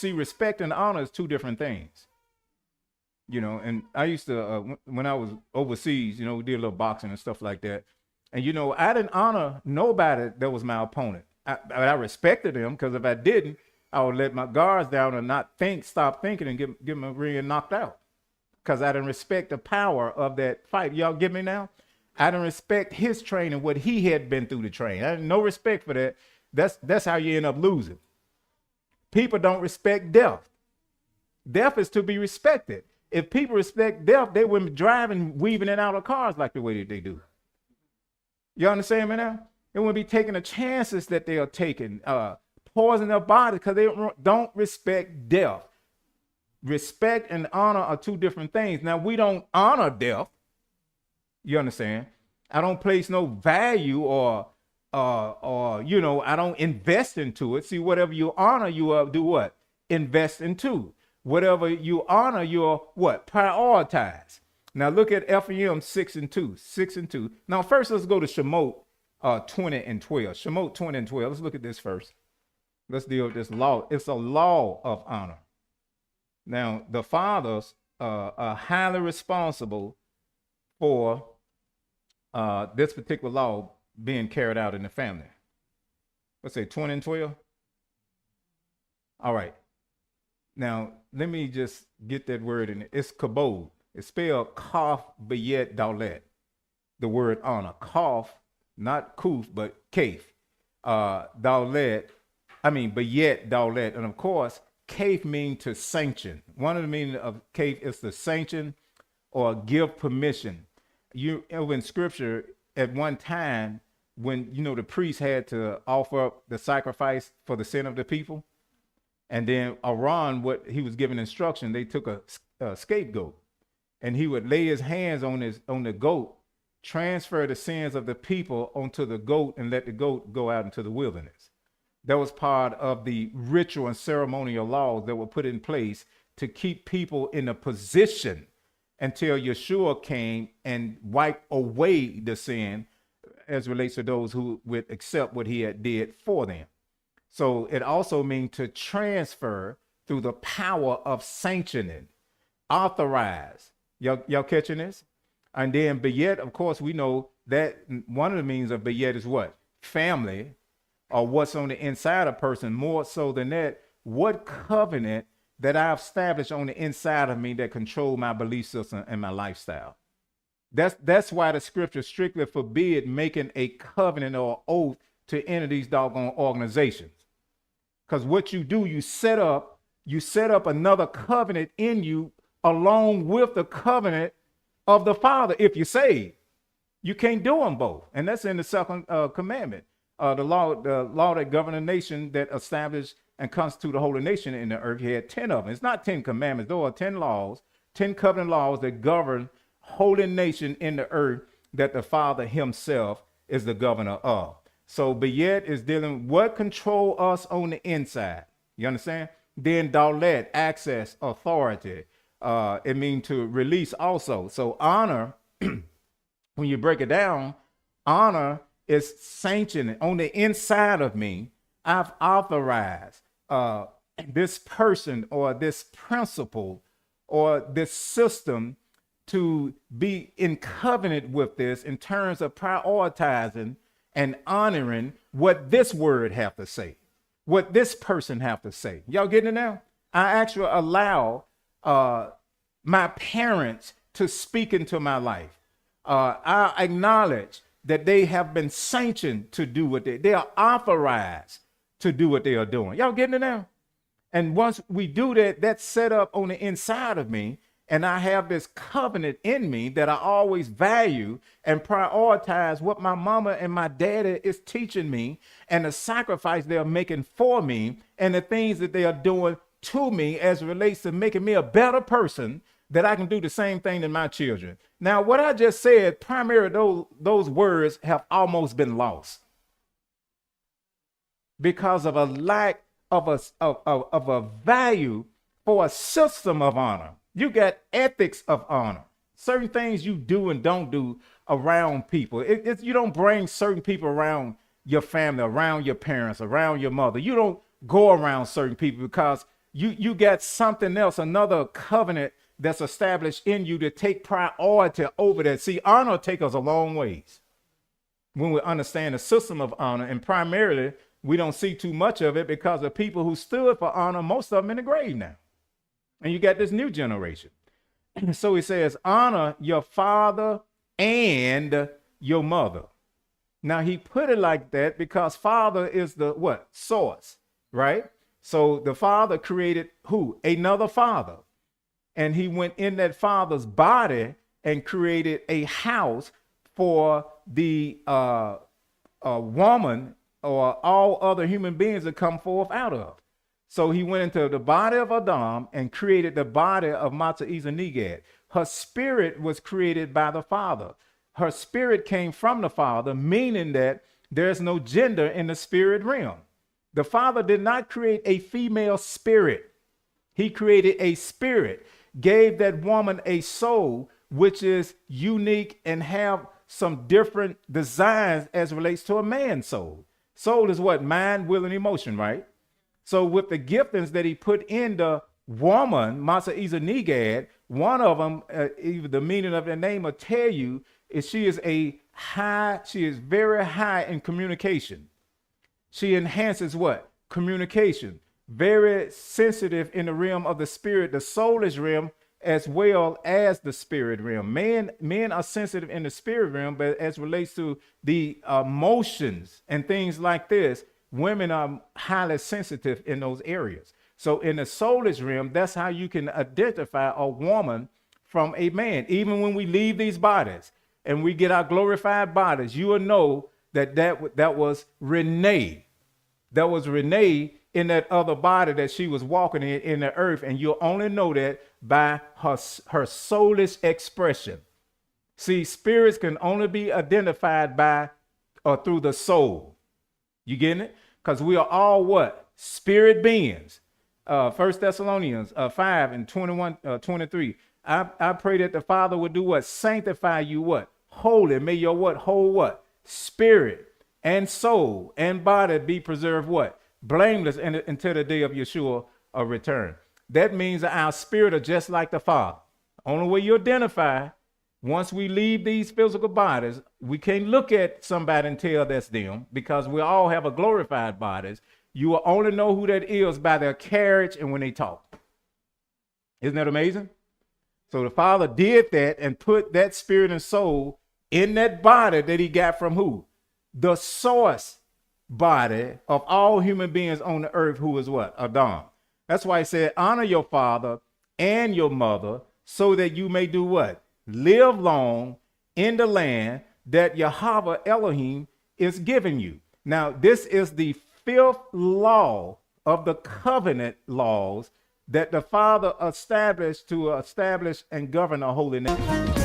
See, respect and honor is two different things. And I used to, when I was overseas, we did a little boxing and stuff like that. And, I didn't honor nobody that was my opponent. I respected them, because if I didn't, I would let my guards down and not stop thinking, and get my ring knocked out. Because I didn't respect the power of that fight. Y'all get me now? I didn't respect his training, what he had been through to train. I had no respect for that. That's how you end up losing. People don't respect death. Death is to be respected. If people respect death, they wouldn't be driving, weaving in and out of cars like the way that they do. You understand me now? They wouldn't be taking the chances that they are taking, poison their body, because they don't respect death. Respect and honor are two different things. Now, we don't honor death. You understand? I don't place no value or I don't invest into it. See, whatever you honor, you do what? Invest into. Whatever you honor, you're what? Prioritize. Now look at Ephraim 6:2. 6:2. Now first, let's go to Shemot 20 and 12. Shemot 20 and 12. Let's look at this first. Let's deal with this law. It's a law of honor. Now the fathers are highly responsible for this particular law being carried out in the family. Let's say 20 and 12. All right. Now, let me just get that word in it. It's kabod. It's spelled kaf bayet daulet. The word honor. Kaf, not kuf, but kaf. Daulet, bayet daulet. And of course, kaf means to sanction. One of the meanings of kaf is to sanction or give permission. In scripture, at one time, when, the priest had to offer up the sacrifice for the sin of the people, and then Aaron, what he was given instruction, they took a scapegoat, and he would lay his hands on the goat, transfer the sins of the people onto the goat, and let the goat go out into the wilderness. That was part of the ritual and ceremonial laws that were put in place to keep people in a position until Yeshua came and wiped away the sin as relates to those who would accept what he had did for them. So it also means to transfer through the power of sanctioning, authorize. Y'all catching this? And then Bayet, of course, we know that one of the means of Bayet is what? Family, or what's on the inside of a person. More so than that, what covenant that I've established on the inside of me that control my belief system and my lifestyle. That's why the scripture strictly forbid making a covenant or oath to enter these doggone organizations. Because what you do, you set up another covenant in you along with the covenant of the Father. If you're saved, you can't do them both. And that's in the second commandment. The law that govern a nation, that established and constitute a holy nation in the earth. He had 10 of them. It's not 10 commandments. There are 10 laws, 10 covenant laws that govern holy nation in the earth that the Father himself is the governor of. So Bayet is dealing what control us on the inside. You understand? Then Daulet, access, authority. It means to release also. So honor, when you break it down, honor is sanctioning on the inside of me. I've authorized this person or this principle or this system to be in covenant with this in terms of prioritizing and honoring what this word have to say, what this person have to say. Y'all getting it now? I actually allow my parents to speak into my life. I acknowledge that they have been sanctioned to do what they are authorized to do what they are doing. Y'all getting it now? And once we do that, that's set up on the inside of me. And I have this covenant in me that I always value and prioritize what my mama and my daddy is teaching me and the sacrifice they're making for me and the things that they are doing to me as it relates to making me a better person, that I can do the same thing to my children. Now, what I just said, primarily those words have almost been lost because of a lack of a value for a system of honor. You got ethics of honor, certain things you do and don't do around people. You don't bring certain people around your family, around your parents, around your mother. You don't go around certain people because you got something else, another covenant that's established in you to take priority over that. See, honor take us a long ways when we understand the system of honor, and primarily we don't see too much of it because the people who stood for honor, most of them in the grave now. And you got this new generation. So he says, honor your father and your mother. Now he put it like that because father is the what? Source, right? So the father created who? Another father. And he went in that father's body and created a house for the woman or all other human beings to come forth out of. So he went into the body of Adam and created the body of Mata Negad. Her spirit was created by the Father. Her spirit came from the Father, meaning that there's no gender in the spirit realm. The Father did not create a female spirit. He created a spirit, gave that woman a soul, which is unique and have some different designs as relates to a man's soul. Soul is what? Mind, will, and emotion, right? So with the giftings that he put in the woman, Masa Negad, one of them, even the meaning of the name will tell you, is she is very high in communication. She enhances what? Communication. Very sensitive in the realm of the spirit, the soulish realm, as well as the spirit realm. Men are sensitive in the spirit realm, but as relates to the emotions and things like this, women are highly sensitive in those areas. So in the soulish realm, that's how you can identify a woman from a man. Even when we leave these bodies and we get our glorified bodies, you will know that was Renee. That was Renee in that other body that she was walking in the earth. And you'll only know that by her soulish expression. See, spirits can only be identified by or through the soul. You getting it? Because we are all what? Spirit beings. 1 Thessalonians 5 and 21, 23. I pray that the Father would do what? Sanctify you what? Holy. May your what? Whole what? Spirit and soul and body be preserved what? Blameless until the day of Yeshua return. That means that our spirit are just like the Father. Only way you identify, once we leave these physical bodies, we can't look at somebody and tell that's them because we all have a glorified bodies. You will only know who that is by their carriage and when they talk. Isn't that amazing? So the Father did that and put that spirit and soul in that body that he got from who? The source body of all human beings on the earth, who is what? Adam. That's why he said, honor your father and your mother so that you may do what? Live long in the land that Yahweh Elohim is giving you. Now, this is the fifth law of the covenant laws that the Father established to establish and govern a holy nation.